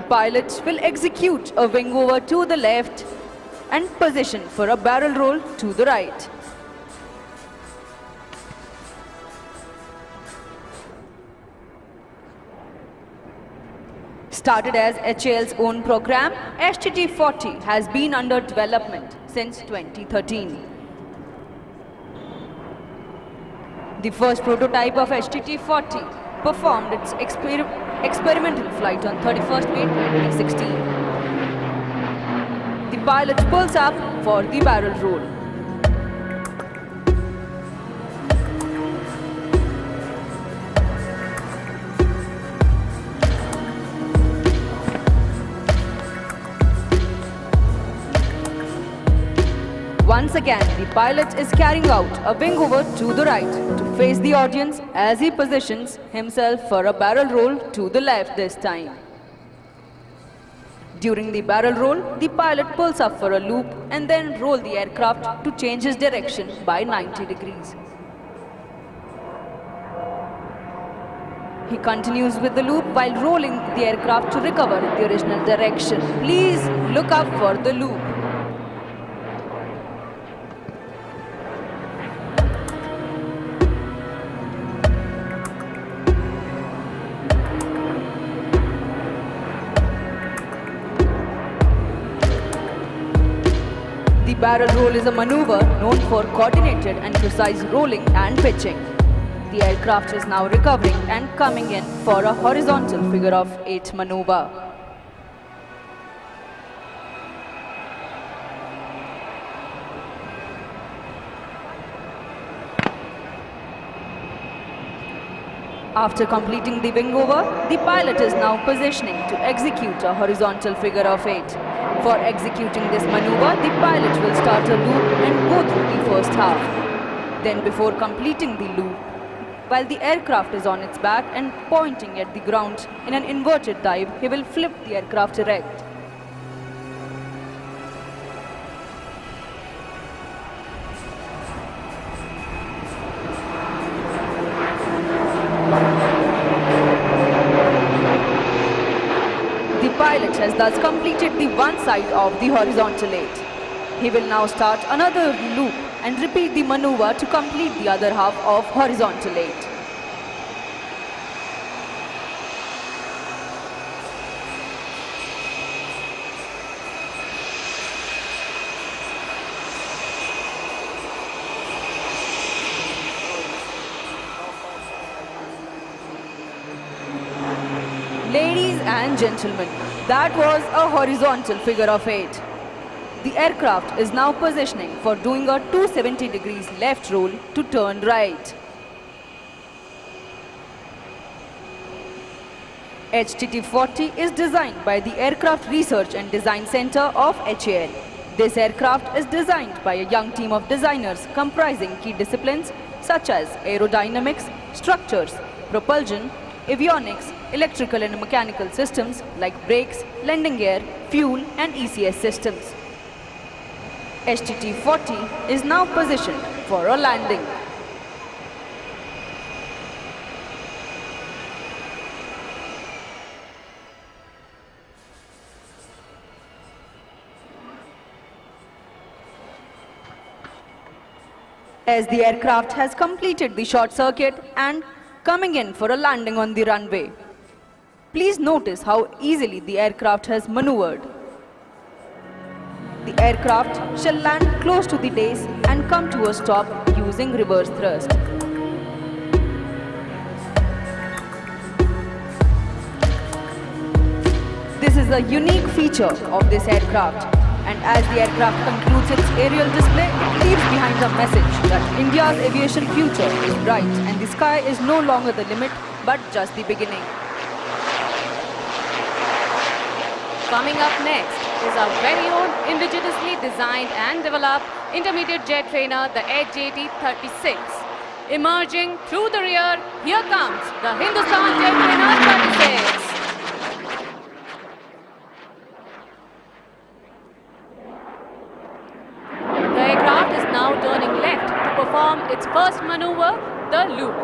pilot will execute a wing over to the left and position for a barrel roll to the right. Started as HAL's own program, HTT-40 has been under development since 2013. The first prototype of HTT-40 performed its experimental flight on 31st May 2016. The pilot pulls up for the barrel roll. Once again, the pilot is carrying out a wing over to the right to face the audience as he positions himself for a barrel roll to the left this time. During the barrel roll, the pilot pulls up for a loop and then roll the aircraft to change his direction by 90 degrees. He continues with the loop while rolling the aircraft to recover the original direction. Please look up for the loop. The barrel roll is a maneuver known for coordinated and precise rolling and pitching. The aircraft is now recovering and coming in for a horizontal figure of 8 maneuver. After completing the wing over, the pilot is now positioning to execute a horizontal figure of 8. For executing this maneuver, the pilot will start a loop and go through the first half. Then before completing the loop, while the aircraft is on its back and pointing at the ground in an inverted dive, he will flip the aircraft erect. The pilot has thus completed the one side of the horizontal 8. He will now start another loop and repeat the maneuver to complete the other half of horizontal 8. Ladies and gentlemen, that was a horizontal figure of 8. The aircraft is now positioning for doing a 270 degrees left roll to turn right. HTT-40 is designed by the Aircraft Research and Design Center of HAL. This aircraft is designed by a young team of designers comprising key disciplines such as aerodynamics, structures, propulsion, avionics, electrical and mechanical systems like brakes, landing gear, fuel and ECS systems. HTT-40 is now positioned for a landing. As the aircraft has completed the short circuit and coming in for a landing on the runway, please notice how easily the aircraft has maneuvered. The aircraft shall land close to the base and come to a stop using reverse thrust. This is a unique feature of this aircraft, and as the aircraft concludes its aerial display, it leaves behind a message that India's aviation future is bright and the sky is no longer the limit but just the beginning. Coming up next is our very own indigenously designed and developed intermediate jet trainer, the HJT-36. Emerging through the rear, here comes the Hindustan Jet Trainer 36. The aircraft is now turning left to perform its first maneuver, the loop.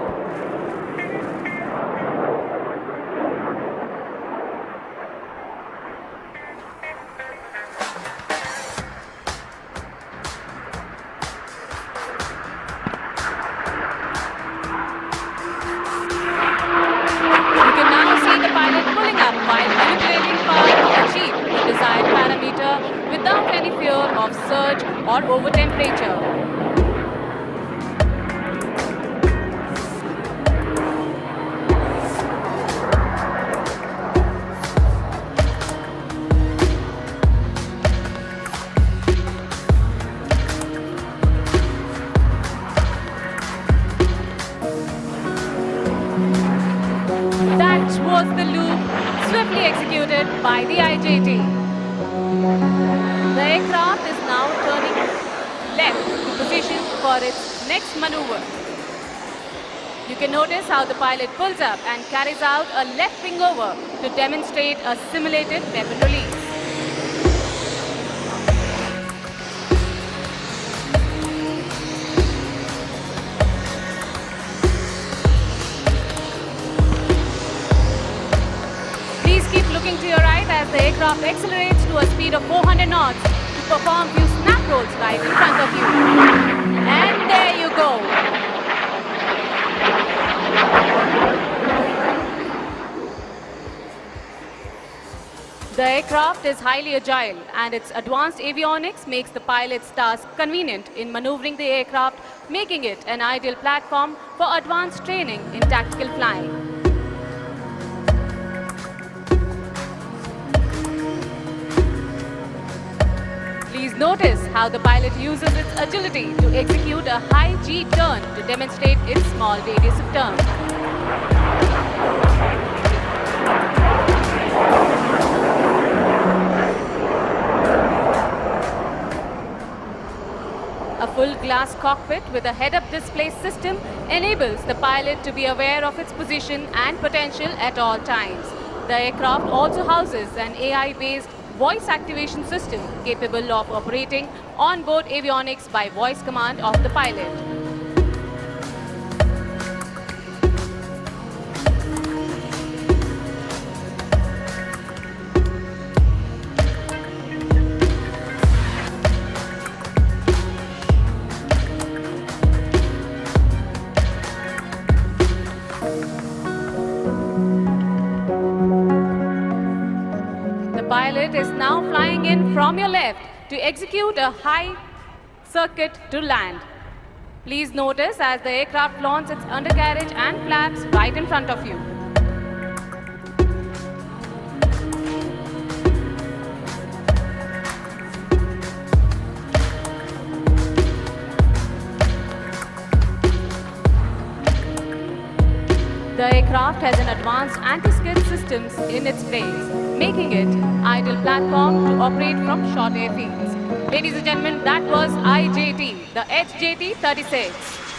by the IJT. The aircraft is now turning left to position for its next maneuver. You can notice how the pilot pulls up and carries out a left wing over to demonstrate a simulated weapon release. Please keep looking to your right as the aircraft accelerates to a speed of 400 knots to perform few snap rolls right in front of you. And there you go. The aircraft is highly agile and its advanced avionics makes the pilot's task convenient in maneuvering the aircraft, making it an ideal platform for advanced training in tactical flying. Please notice how the pilot uses its agility to execute a high G turn to demonstrate its small radius of turn. A full glass cockpit with a head-up display system enables the pilot to be aware of its position and potential at all times. The aircraft also houses an AI-based voice activation system capable of operating on-board avionics by voice command of the pilot. The pilot is now flying in from your left to execute a high circuit to land. Please notice as the aircraft flaunts its undercarriage and flaps right in front of you. The aircraft has an advanced anti-skid systems in its base, making it ideal platform to operate from short airfields. Ladies and gentlemen, that was IJT, the HJT 36.